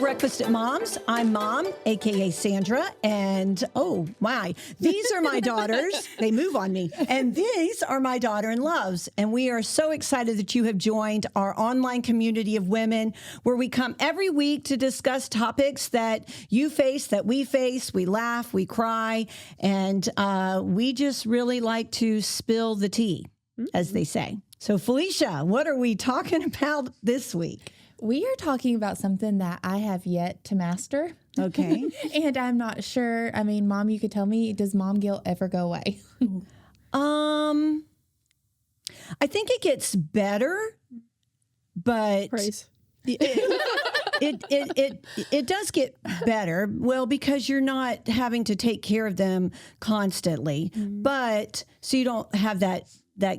Breakfast at Mom's. I'm Mom, aka Sandra, and oh my, these are my daughters. They move on me. And these are my daughter-in-laws. And we are so excited that you have joined our online community of women where we come every week to discuss topics that you face, that we face. We laugh, we cry, and we just really like to spill the tea, as they say. So Felisha, what are we talking about this week? We are talking about something that I have yet to master. Okay. And I'm not sure. I mean, Mom, you could tell me, does mom guilt ever go away? I think it gets better, but Praise. it does get better. Well, because you're not having to take care of them constantly, but so you don't have that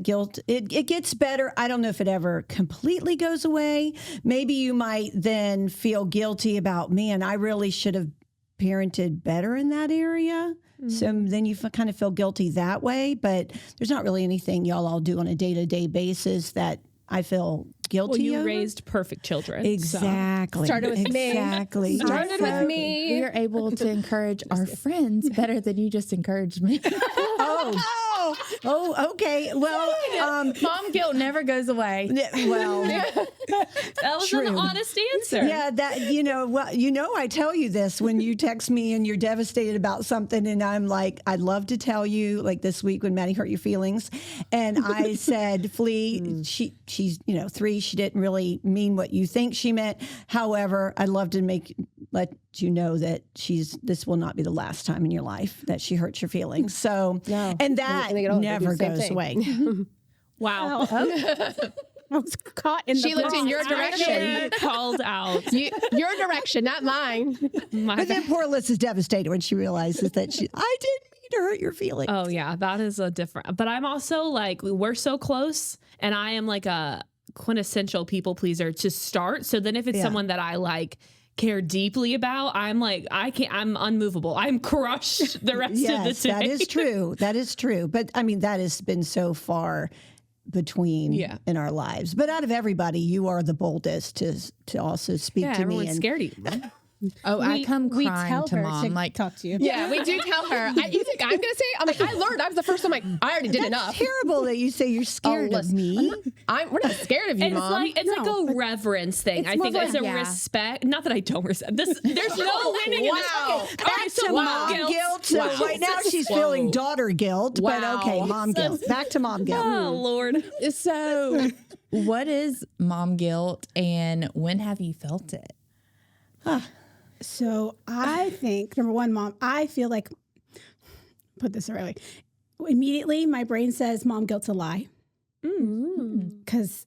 guilt. It gets better. I don't know if it ever completely goes away. Maybe you might then feel guilty about, man, I really should have parented better in that area. So then you kind of feel guilty that way. But there's not really anything y'all all do on a day-to-day basis that I feel guilty Well, you over. Raised perfect children. Exactly. Started with me. Exactly. Started with me. We are able to encourage our friends better than you just encouraged me. Oh, okay. Well, Mom guilt never goes away. well, That was True. an honest answer. yeah, I tell you this when you text me and you're devastated about something, and I'm like, I'd love to tell you, like this week when Maddie hurt your feelings, and I said, Flea, she's 3, she didn't really mean what you think she meant. However, I'd love to let you know that this will not be the last time in your life that she hurts your feelings. So, No. and that I think it'll do never the same goes thing. away. Wow. I was caught in She the looked in your I direction. get called out. Your direction, not mine. My But then bad. poor Alyssa's devastated when she realizes that I didn't mean to hurt your feelings. Oh yeah, that is a different. But I'm also like, we're so close, and I am like a quintessential people pleaser to start. So then if it's someone that I like care deeply about, I'm like, I'm unmovable. I'm crushed the rest of the day. That is true. That is true. But I mean, that has been so far between in our lives. But out of everybody, you are the boldest to also speak Yeah, to me. everyone's And scared of you. Oh, I come we crying tell to her Mom. to Like, talk to you. Yeah, we do tell her. You think I'm going to say it? I'm like, I learned. I was the first one. I'm like, I already did enough. terrible that you say you're scared of listen, me. We're not scared of you, It's Mom. like a reverence thing. I think it's a respect. Not that I don't respect this. There's no winning in this. Wow. Okay. All right, so to mom mom guilt. So Wow. right now she's feeling daughter guilt. Wow. But okay, mom guilt. Back to mom guilt. Oh Lord. so what is mom guilt and when have you felt it? So I think, number one, Mom, I feel like, put this the right way. Immediately, my brain says mom guilt's a lie. Because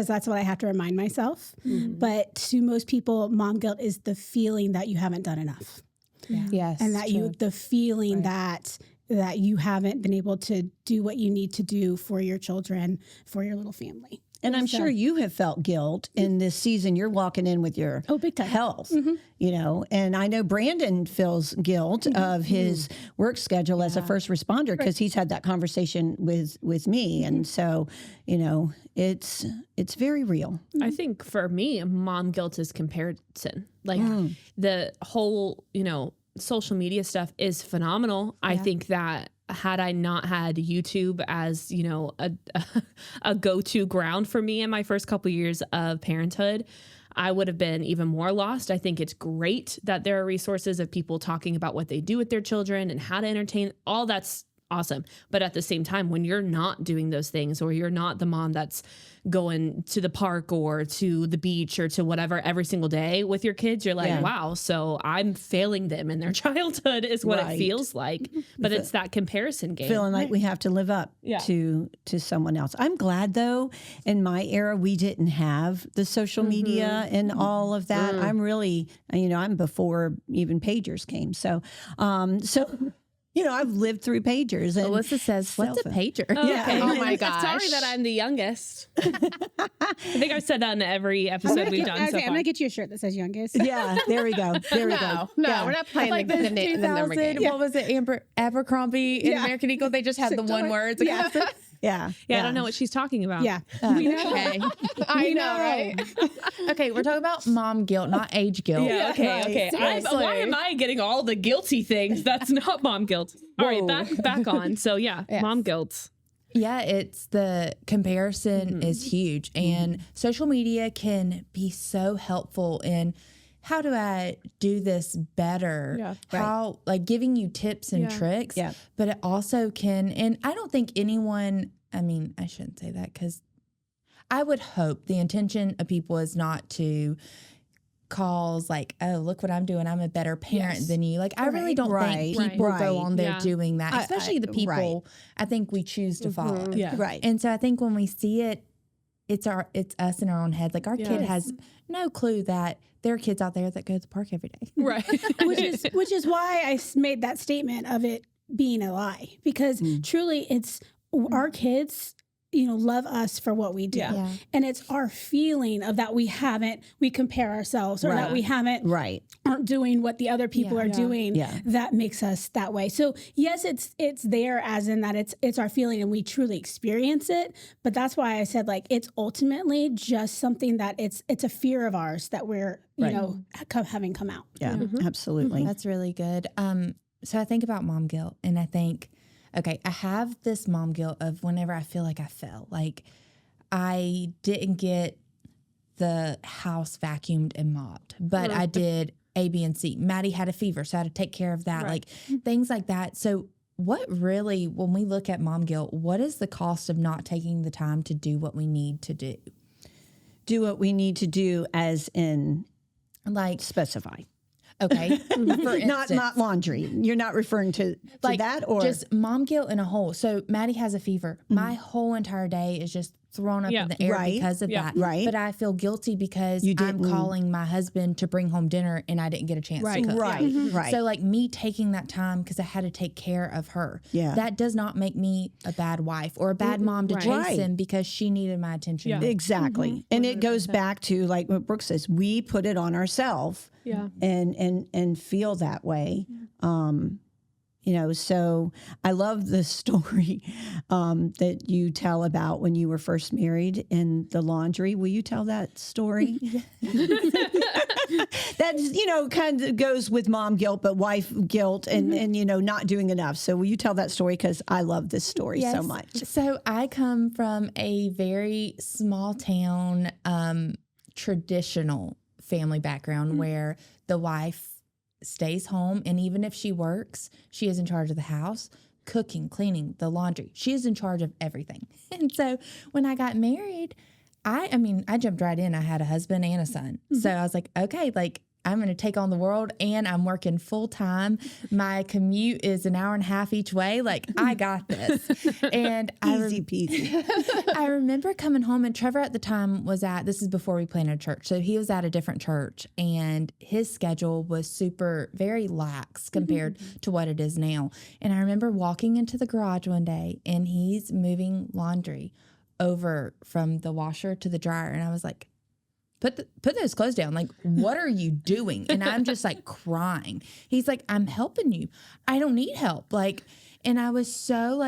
that's what I have to remind myself. But to most people, mom guilt is the feeling that you haven't done enough. Yeah. Yes. And that the feeling that you haven't been able to do what you need to do for your children, for your little family. And I'm sure you have felt guilt in this season. You're walking in with your big time. health, and I know Brandon feels guilt of his work schedule as a first responder because he's had that conversation with me. And so, it's very real. I think for me, mom guilt is comparison. Like the whole, social media stuff is phenomenal. I think that had I not had YouTube as, a go-to ground for me in my first couple years of parenthood, I would have been even more lost. I think it's great that there are resources of people talking about what they do with their children and how to entertain. All that's awesome. But at the same time, when you're not doing those things, or you're not the mom that's going to the park or to the beach or to whatever every single day with your kids, you're like, wow, so I'm failing them in their childhood is what it feels like. But it's that comparison game. Feeling like we have to live up to someone else. I'm glad, though, in my era, we didn't have the social media and all of that. I'm really, I'm before even pagers came. So, I've lived through pagers. And Alyssa says, what's a pager? Okay. Oh my gosh. Sorry that I'm the youngest. I think I've said that in every episode we've done so I'm far. going to get you a shirt that says youngest. Yeah, there we go. There we go. No, we're not playing Like the the number game. 2000, what was it, Abercrombie in American Eagle? They just had the one word. It's like, Yeah. I don't know what she's talking about. Yeah. Okay. I know, right? Okay, we're talking about mom guilt, not age guilt. Yeah, okay. Why am I getting all the guilty things? That's not mom guilt. All right, back on. So Yes. mom guilt. Yeah, it's the comparison is huge, and social media can be so helpful in how do I do this better? Yeah. How like giving you tips and tricks. Yeah. But it also can, and I don't think anyone, I mean, I shouldn't say that because I would hope the intention of people is not to cause like, oh, look what I'm doing. I'm a better parent than you. Like, I really don't think people go on there doing that, especially the people I think we choose to follow. Yeah. Right. And so I think when we see it, it's us in our own head. Like our kid has no clue that there are kids out there that go to the park every day. Right. which is why I made that statement of it being a lie, because truly it's our kids, love us for what we do. Yeah. And it's our feeling of that we compare ourselves or that we aren't doing what the other people are doing that makes us that way. So yes, it's there as in that it's our feeling and we truly experience it. But that's why I said like it's ultimately just something that it's a fear of ours that we're, having come out. Yeah, absolutely. That's really good. So I think about mom guilt and I think, okay, I have this mom guilt of whenever I feel like I fell. Like I didn't get the house vacuumed and mopped, but I did A, B, and C. Maddie had a fever, so I had to take care of that, like things like that. So what really, when we look at mom guilt, what is the cost of not taking the time to do what we need to do? Do what we need to do as in Like specify. Okay. For instance, Not laundry. You're not referring to like that or just mom guilt in a whole. So Maddie has a fever. My whole entire day is just thrown up in the air because of that. Right. But I feel guilty because I'm calling my husband to bring home dinner and I didn't get a chance to cook. Right. So like me taking that time because I had to take care of her. Yeah. That does not make me a bad wife or a bad mom to Jason because she needed my attention. Yeah. Exactly. And it goes back to like what Brooks says, we put it on ourselves and feel that way. So I love the story that you tell about when you were first married in the laundry. Will you tell that story? That, kind of goes with mom guilt, but wife guilt and not doing enough. So will you tell that story? Because I love this story so much. So I come from a very small town, traditional family background where the wife stays home, and even if she works, she is in charge of the house, cooking, cleaning, the laundry. She is in charge of everything. And so when I got married, I jumped right in. I had a husband and a son. So I was like, okay, like I'm going to take on the world and I'm working full time. My commute is an hour and a half each way. Like I got this. And Easy peasy. I remember coming home, and Trevor at the time this is before we planted a church. So he was at a different church and his schedule was very lax compared to what it is now. And I remember walking into the garage one day and he's moving laundry over from the washer to the dryer. And I was like, put those clothes down. Like, what are you doing? And I'm just like crying. He's like, I'm helping you. I don't need help. Like, and I was so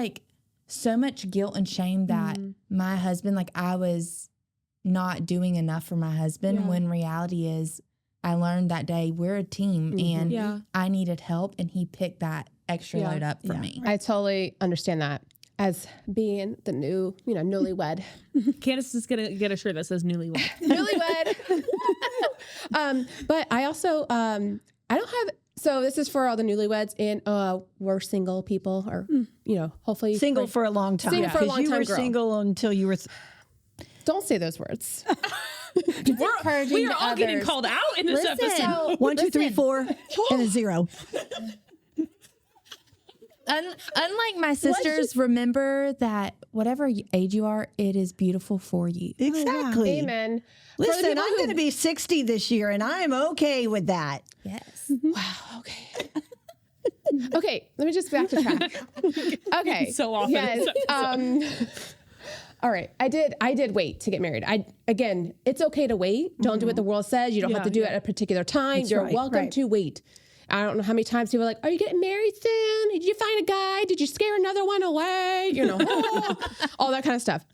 much guilt and shame that my husband, like I was not doing enough for my husband when reality is I learned that day we're a team and I needed help and he picked that extra load up for me. I totally understand that. As being the new, newlywed. Candace is going to get a shirt that says newlywed. Newlywed. But I also, I don't have, so this is for all the newlyweds and we're single people or, hopefully. Single for a long time. Single for a long time, you were girl. single until you were... Don't say those words. We are all getting called out in this episode. 1, 2, 3, 4, and a 0. Unlike my sisters, remember that whatever age you are, it is beautiful for you. Exactly. Amen. Listen, I'm going to be 60 this year, and I'm okay with that. Yes. Wow. Okay. Okay. Let me just back to track. Okay. So often. Yes. All right. I did wait to get married. Again, it's okay to wait. Don't do what the world says. You don't have to do it at a particular time. You're welcome to wait. I don't know how many times people are like, are you getting married soon? Did you find a guy? Did you scare another one away? You know, all that kind of stuff.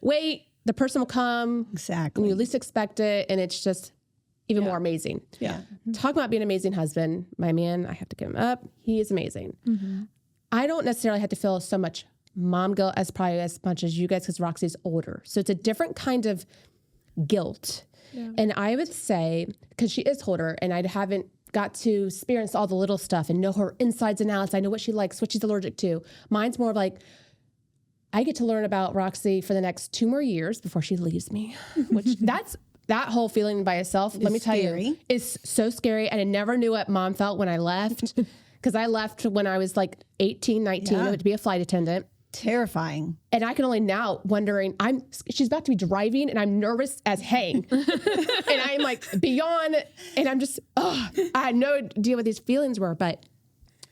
Wait, the person will come. Exactly. When you least expect it. And it's just even more amazing. Yeah. Talk about being an amazing husband. My man, I have to give him up. He is amazing. I don't necessarily have to feel so much mom guilt as probably as much as you guys, because Roxy's older. So it's a different kind of guilt. Yeah. And I would say, because she is older and I haven't got to experience all the little stuff and know her insides and outs. I know what she likes, what she's allergic to. Mine's more of like, I get to learn about Roxy for the next 2 more years before she leaves me, which that whole feeling by itself, let me tell you, is so scary. And I never knew what mom felt when I left, because I left when I was like 18, 19, to be a flight attendant. Terrifying. And I can only now wondering, she's about to be driving and I'm nervous as hang. And I'm like beyond, and I'm just, I had no idea what these feelings were, but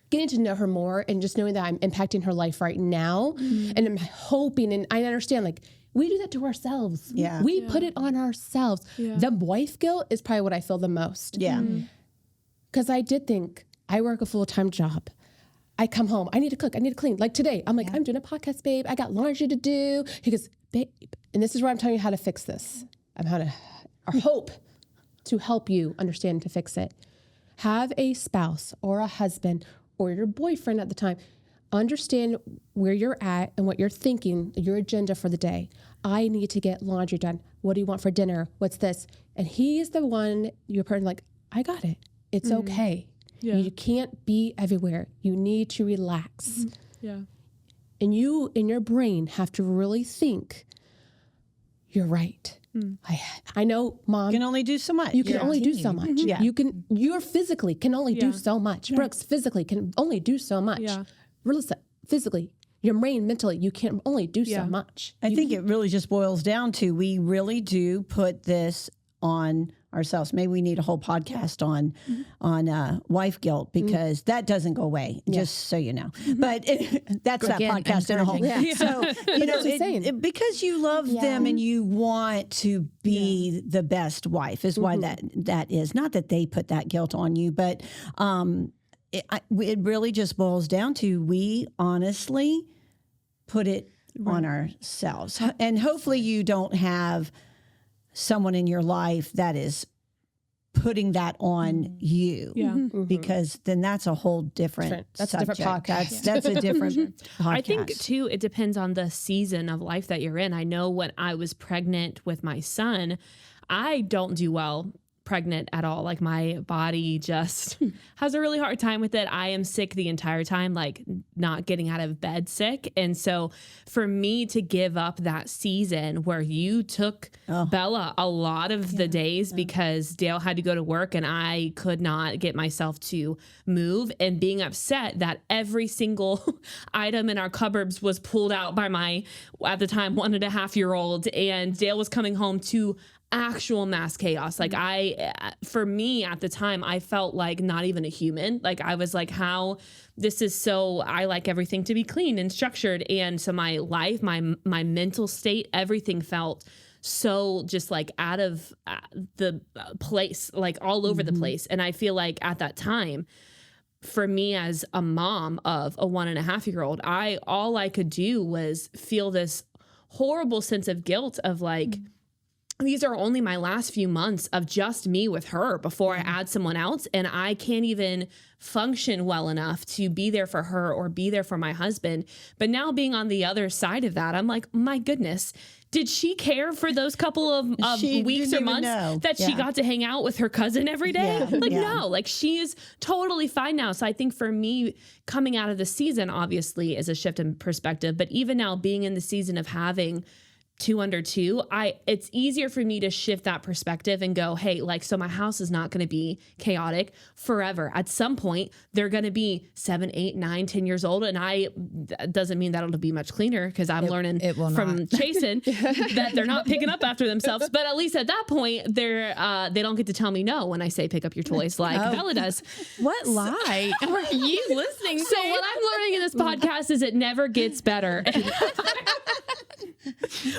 getting to know her more and just knowing that I'm impacting her life right now. And I'm hoping, and I understand, like, we do that to ourselves. Yeah. We put it on ourselves. Yeah. The wife guilt is probably what I feel the most. Yeah. Because I did think, I work a full-time job. I come home, I need to cook, I need to clean. Like today, I'm like, I'm doing a podcast, babe. I got laundry to do. He goes, babe, and this is where I'm telling you how to fix this. I'm how to, or hope to help you understand to fix it. Have a spouse or a husband or your boyfriend at the time understand where you're at and what you're thinking, your agenda for the day. I need to get laundry done. What do you want for dinner? What's this? And he is the one, your partner, like, I got it. It's okay. Yeah. You can't be everywhere. You need to relax. Yeah. And you, in your brain, have to really think, you're right. I know, Mom. You can only do so much. You can only do so much. Yeah. You're physically can only do so much. Right. Brooks physically can only do so much. Yeah. Alyssa, physically, your brain, mentally, you can only do so much. I think it really just boils down to, we really do put this on ourselves. Maybe we need a whole podcast on wife guilt, because that doesn't go away, just so you know. But that's that podcast in a whole. Yeah. So, you know, because you love them and you want to be the best wife is why that is. Not that they put that guilt on you, but it really just boils down to, we honestly put it on ourselves. And hopefully you don't have someone in your life that is putting that on you, because then that's a whole different subject. A different podcast. That's a different podcast. I think too, it depends on the season of life that you're in. I know when I was pregnant with my son, I don't do well pregnant at all. Like, my body just has a really hard time with it. I am sick the entire time, like not getting out of bed sick. And so for me to give up that season where you took Bella a lot of the days because Dale had to go to work and I could not get myself to move, and being upset that every single item in our cupboards was pulled out by my, at the time, 1.5-year-old, and Dale was coming home to actual mass chaos. Like, for me at the time, I felt like not even a human. Like, I was like, how this is so, I like everything to be clean and structured. And so my life, my mental state, everything felt so just like out of the place, like all over the place. And I feel like at that time, for me as a mom of a 1.5-year-old, all I could do was feel this horrible sense of guilt of like, these are only my last few months of just me with her before I add someone else. And I can't even function well enough to be there for her or be there for my husband. But now being on the other side of that, I'm like, my goodness, did she care for those couple of weeks or months that she got to hang out with her cousin every day? No, like, she is totally fine now. So I think for me, coming out of the season, obviously, is a shift in perspective. But even now, being in the season of having 2 under 2, it's easier for me to shift that perspective and go, hey, like, so my house is not going to be chaotic forever. At some point, they're going to be 7, 8, 9, 10 years old. And that doesn't mean that'll be much cleaner, because I'm learning from Chasen that they're not picking up after themselves. But at least at that point, they don't get to tell me no when I say pick up your toys like Bella does. What lie are you listening to? So what I'm learning in this podcast is it never gets better.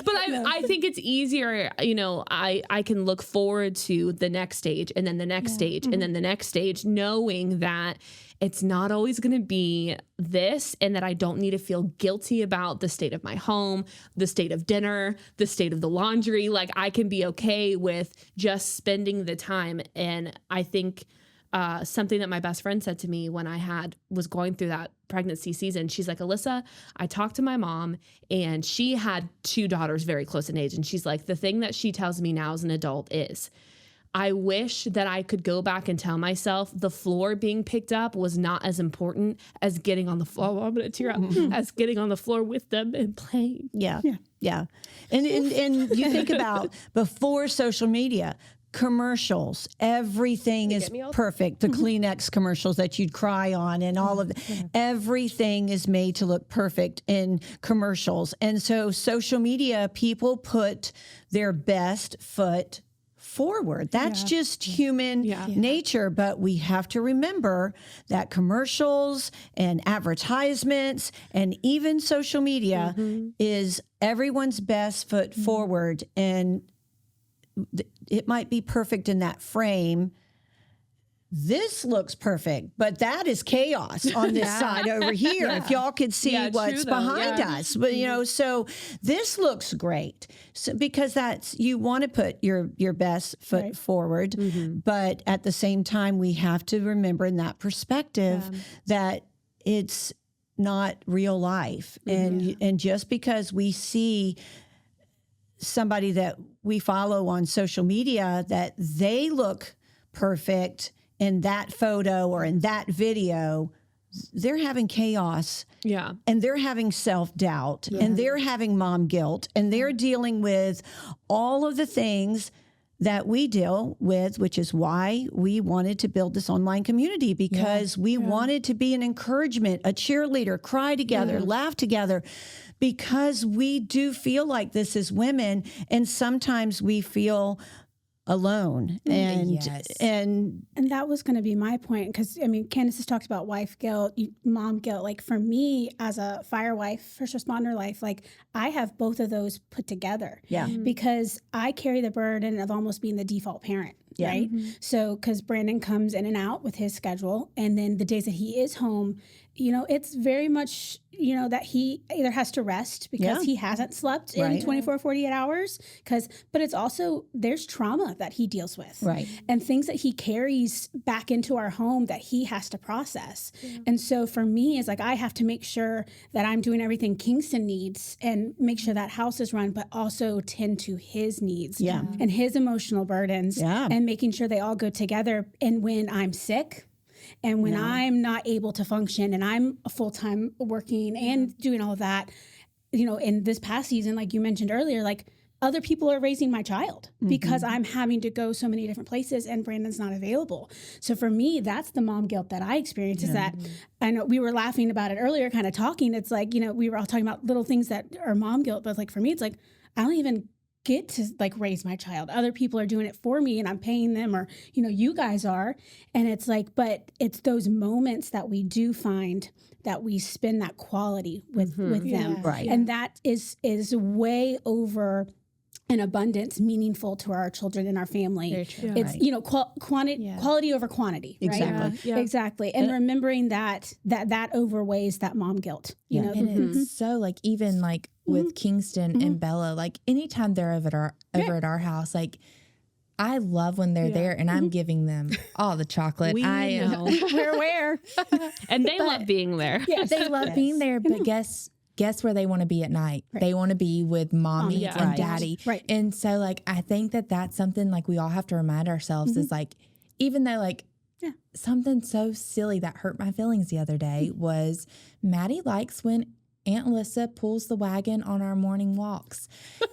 But I think it's easier, I can look forward to the next stage and then the next stage and then the next stage, knowing that it's not always going to be this, and that I don't need to feel guilty about the state of my home, the state of dinner, the state of the laundry. Like, I can be okay with just spending the time. And I think something that my best friend said to me when I was going through that pregnancy season, she's like, Alyssa, I talked to my mom, and she had 2 daughters very close in age. And she's like, the thing that she tells me now as an adult is, I wish that I could go back and tell myself the floor being picked up was not as important as getting on the floor. Oh, I'm going to tear up. As getting on the floor with them and playing. Yeah. And you think about before social media, commercials, everything is perfect. The Kleenex commercials that you'd cry on and all of that. Everything is made to look perfect in commercials. And so social media, people put their best foot forward. That's just human nature. But we have to remember that commercials and advertisements and even social media is everyone's best foot forward. And it might be perfect in that frame. This looks perfect, but that is chaos on this side over here. If y'all could see what's behind us, but so this looks great. So, because you want to put your best foot forward, but at the same time, we have to remember in that perspective that it's not real life. And just because we see somebody that we follow on social media that they look perfect in that photo or in that video, they're having chaos. Yeah. And they're having self-doubt and they're having mom guilt and they're dealing with all of the things that we deal with, which is why we wanted to build this online community, because we wanted to be an encouragement, a cheerleader, cry together, laugh together, because we do feel like this as women, and sometimes we feel alone. And that was going to be my point, because Candace has talked about wife guilt, mom guilt. Like, for me as a fire wife, first responder life, like, I have both of those put together because I carry the burden of almost being the default parent. Right. So, because Brandon comes in and out with his schedule, and then the days that he is home, it's very much, that he either has to rest because he hasn't slept in 24, 48 hours. But it's also, there's trauma that he deals with. Right. And things that he carries back into our home that he has to process. Yeah. And so for me, it's like, I have to make sure that I'm doing everything Kingston needs and make sure that house is run, but also tend to his needs and his emotional burdens and making sure they all go together. And when I'm sick, and when I'm not able to function and I'm full-time working and doing all of that, in this past season, like you mentioned earlier, like, other people are raising my child because I'm having to go so many different places and Brandon's not available. So for me, that's the mom guilt that I experience is that, I know we were laughing about it earlier, kind of talking. It's like, we were all talking about little things that are mom guilt, but like for me, it's like, I don't even get to like raise my child. Other people are doing it for me and I'm paying them, or, you guys are. And it's like, but it's those moments that we do find that we spend that quality with them. Right. And that is way over an abundance meaningful to our children and our family. It's, quality over quantity. Exactly. Right? Exactly. And remembering that overweighs that mom guilt, And it's so like, even like with Kingston and Bella, like anytime they're over at our house, like, I love when they're there and I'm giving them all the chocolate. I know. Where? And they love being there. Yes. They love being there, but guess where they want to be at night? Right. They want to be with mommy and daddy. Right. And so like, I think that that's something like we all have to remind ourselves is like, even though like something so silly that hurt my feelings the other day was Maddie likes when Aunt Alyssa pulls the wagon on our morning walks.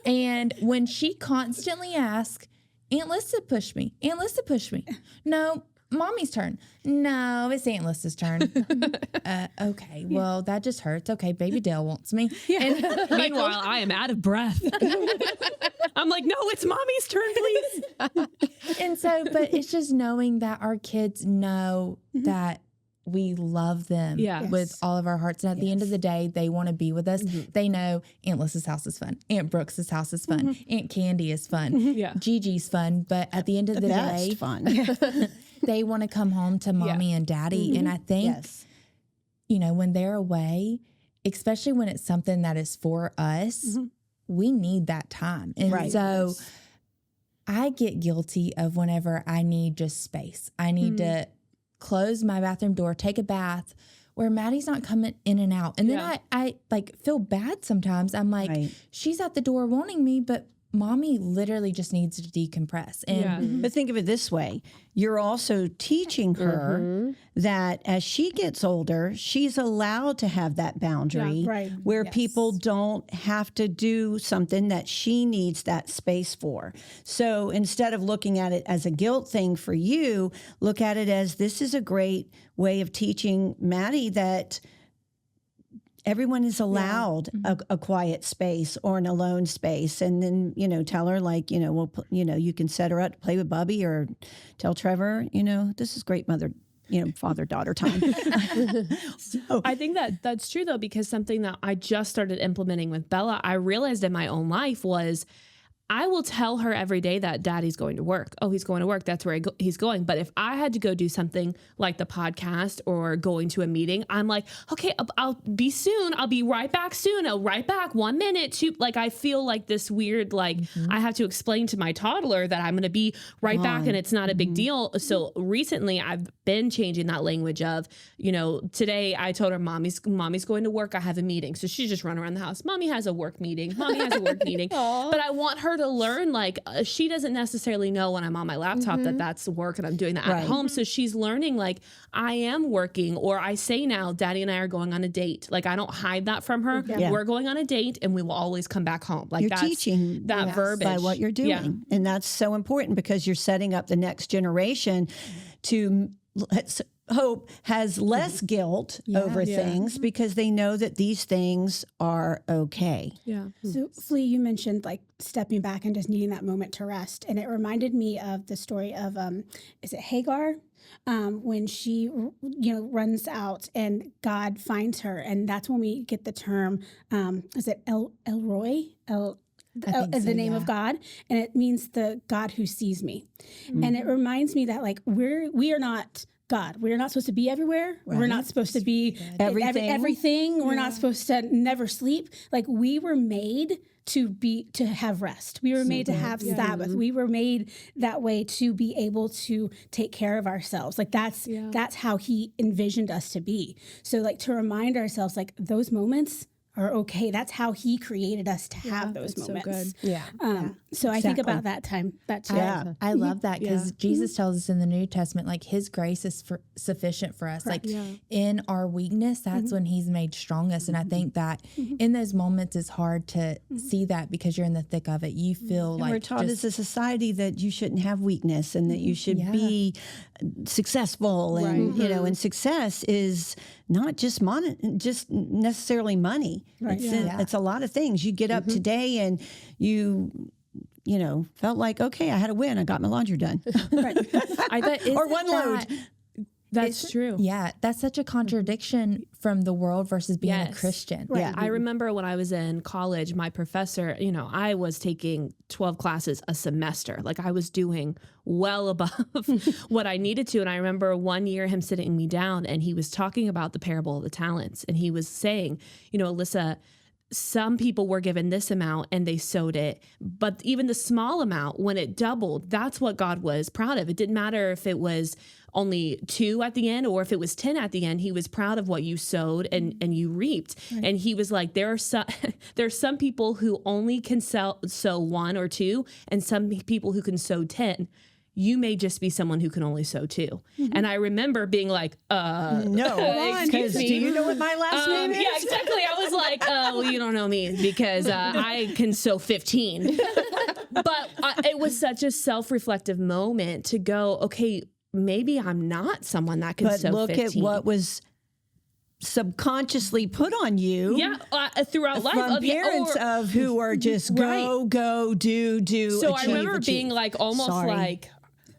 And when she constantly asks, Aunt Alyssa push me. Aunt Alyssa push me. No, mommy's turn. No, it's Aunt Alyssa's turn. Okay, well, that just hurts. Okay, baby Dale wants me. And meanwhile, I am out of breath. I'm like, no, it's mommy's turn, please. And so, but it's just knowing that our kids know that we love them with all of our hearts. And at the end of the day, they want to be with us. They know Aunt Alyssa's house is fun. Aunt Brooks' house is fun. Aunt Candy is fun. Gigi's fun. But at the end of the day, fun. they want to come home to mommy and daddy. And I think, you know, when they're away, especially when it's something that is for us, we need that time. And so I get guilty of whenever I need just space. I need to close my bathroom door, take a bath where Maddie's not coming in and out. And then I like feel bad sometimes. I'm like, she's at the door wanting me, but mommy literally just needs to decompress. And But think of it this way. You're also teaching her that as she gets older, she's allowed to have that boundary where people don't have to do something that she needs that space for. So instead of looking at it as a guilt thing for you, look at it as this is a great way of teaching Maddie that everyone is allowed a quiet space or an alone space. And then, you know, tell her like, you know, you can set her up to play with Bubby or tell Trevor, you know, this is great father-daughter time. I think that's true though, because something that I just started implementing with Bella, I realized in my own life was I will tell her every day that daddy's going to work. Oh, he's going to work. That's where he's going. But if I had to go do something like the podcast or going to a meeting, I'm like, okay, I'll be soon. I'll be right back soon. I'll right back 1 minute. Like, I feel like this weird, like I have to explain to my toddler that I'm going to be right back and it's not a big deal. So recently I've been changing that language of, you know, today I told her mommy's going to work. I have a meeting. So she's just running around the house. Mommy has a work meeting. Mommy has a work meeting. But I want her to learn, like, she doesn't necessarily know when I'm on my laptop that that's work and I'm doing that at home. So she's learning, like, I am working, or I say now, Daddy and I are going on a date. Like, I don't hide that from her. We're going on a date and we will always come back home. Like, you're teaching that verbiage by what you're doing. And that's so important because you're setting up the next generation to, let's hope, has less guilt over things because they know that these things are okay. So, Flea, you mentioned like stepping back and just needing that moment to rest. And it reminded me of the story of, is it Hagar? When she, runs out and God finds her. And that's when we get the term, is it Elroy? The name of God, and it means the God who sees me. And it reminds me that like we are not God. We're not supposed to be everywhere. We're not supposed to be everything. We're not supposed to never sleep. Like, we were made to have rest. We were made to have Sabbath. We were made that way to be able to take care of ourselves. Like, that's how He envisioned us to be. So like, to remind ourselves, like, those moments are okay. That's how He created us to have those moments. So good. So I think about that time. That too. I love that because Jesus tells us in the New Testament, like, His grace is sufficient for us. Correct. Like in our weakness, that's when He's made strongest. And I think that in those moments it's hard to see that because you're in the thick of it. You feel like we're taught as a society that you shouldn't have weakness and that you should be successful, and and success is not just necessarily money. Right. It's a lot of things. You get up today and you felt like, okay, I had a win. I got my laundry done. Or one load. That's true. Yeah, that's such a contradiction from the world versus being a Christian. Right. Yeah. I remember when I was in college, my professor, I was taking 12 classes a semester. Like, I was doing well above what I needed to. And I remember one year him sitting me down and he was talking about the parable of the talents. And he was saying, Alyssa, some people were given this amount and they sowed it, but even the small amount, when it doubled, that's what God was proud of. It didn't matter if it was only 2 at the end or if it was 10 at the end. He was proud of what you sowed and you reaped. Right. And he was like, there are some people who only can sow 1 or 2 and some people who can sow 10. You may just be someone who can only sow 2. And I remember being like, no, because do you know what my last name is? Yeah, exactly. I was like, well, you don't know me because I can sow 15. But it was such a self-reflective moment to go, okay, maybe I'm not someone that can sow 15. But look at what was subconsciously put on you throughout life from parents who are just go, do. So I remember being like almost like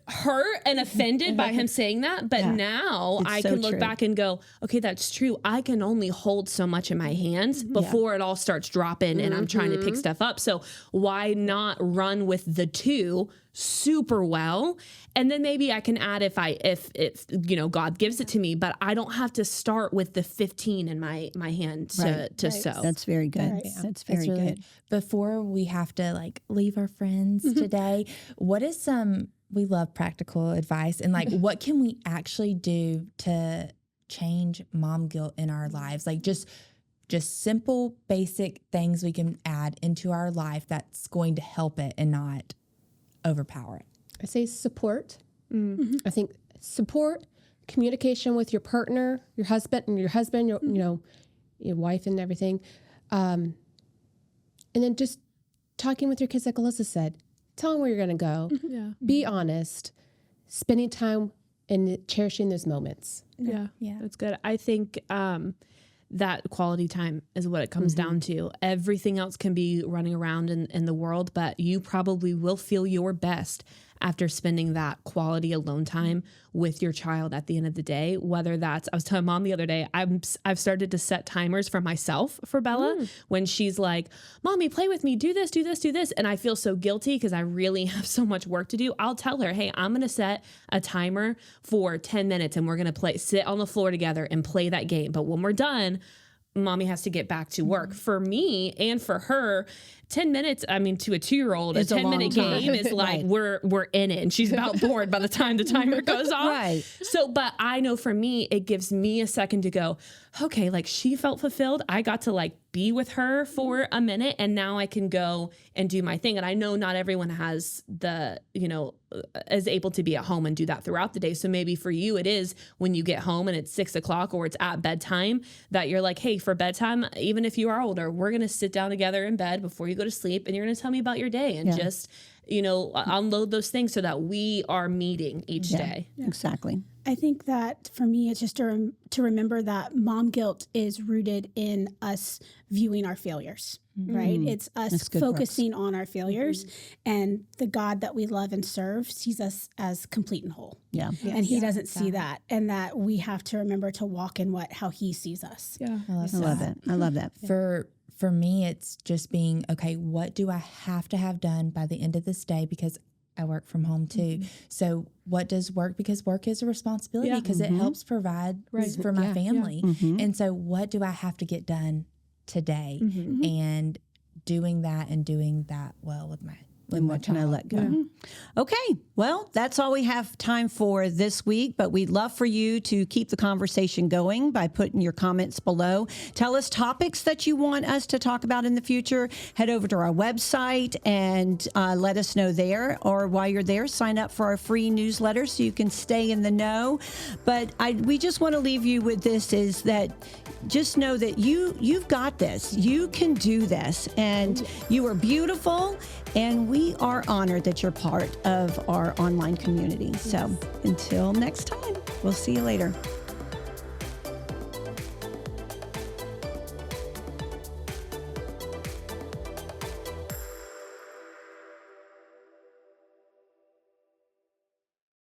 hurt and offended by him saying that. But now It's I so can look true. back and go, okay, that's true. I can only hold so much in my hands before it all starts dropping and I'm trying to pick stuff up. So why not run with the 2 super well? And then maybe I can add if God gives it to me, but I don't have to start with the 15 in my hand to sew. That's very good. Right. That's very really good. Before we have to like leave our friends today, what is we love practical advice and like what can we actually do to change mom guilt in our lives? Like just simple, basic things we can add into our life that's going to help it and not overpower it. I say support. I think support, communication with your partner, your husband, your wife and everything. And then just talking with your kids, like Alyssa said, tell them where you're going to go. Be honest, spending time and cherishing those moments. Yeah, Yeah. that's good. I think that quality time is what it comes down to. Everything else can be running around in the world, but you probably will feel your best after spending that quality alone time with your child at the end of the day. Whether that's, I was telling Mom the other day, I've started to set timers for myself for Bella when she's like, Mommy, play with me, do this, do this, do this. And I feel so guilty because I really have so much work to do. I'll tell her, hey, I'm going to set a timer for 10 minutes and we're going to sit on the floor together and play that game. But when we're done, Mommy has to get back to work. For me and for her, 10 minutes, I mean, to a 2-year-old, a It's a 10-minute long time. game is like, Right. we're in it. And she's about bored by the time the timer goes off. Right. So, but I know for me, it gives me a second to go, okay, like she felt fulfilled. I got to like be with her for a minute and now I can go and do my thing. And I know not everyone has is able to be at home and do that throughout the day. So maybe for you, it is when you get home and it's 6 o'clock or it's at bedtime that you're like, hey, for bedtime, even if you are older, we're going to sit down together in bed before you go to sleep and you're going to tell me about your day and just, unload those things so that we are meeting each day. Exactly. I think that for me, it's just to remember that mom guilt is rooted in us viewing our failures, right? It's us That's good, focusing on our failures, and the God that we love and serve sees us as complete and whole. Yeah. And he doesn't see that, and that we have to remember to walk in how he sees us. Yeah. I love that. I love that. For me, it's just being, okay, what do I have to have done by the end of this day? Because I work from home too. So what does work? Because work is a responsibility because it helps provide for my family. And so what do I have to get done today? And doing that well with my And what can I let go? Okay. Well, that's all we have time for this week, but we'd love for you to keep the conversation going by putting your comments below. Tell us topics that you want us to talk about in the future. Head over to our website and let us know there. Or while you're there, sign up for our free newsletter so you can stay in the know. But we just want to leave you with this, is that just know that you've got this. You can do this. And you are beautiful. And we are honored that you're part of our online community. So until next time, we'll see you later.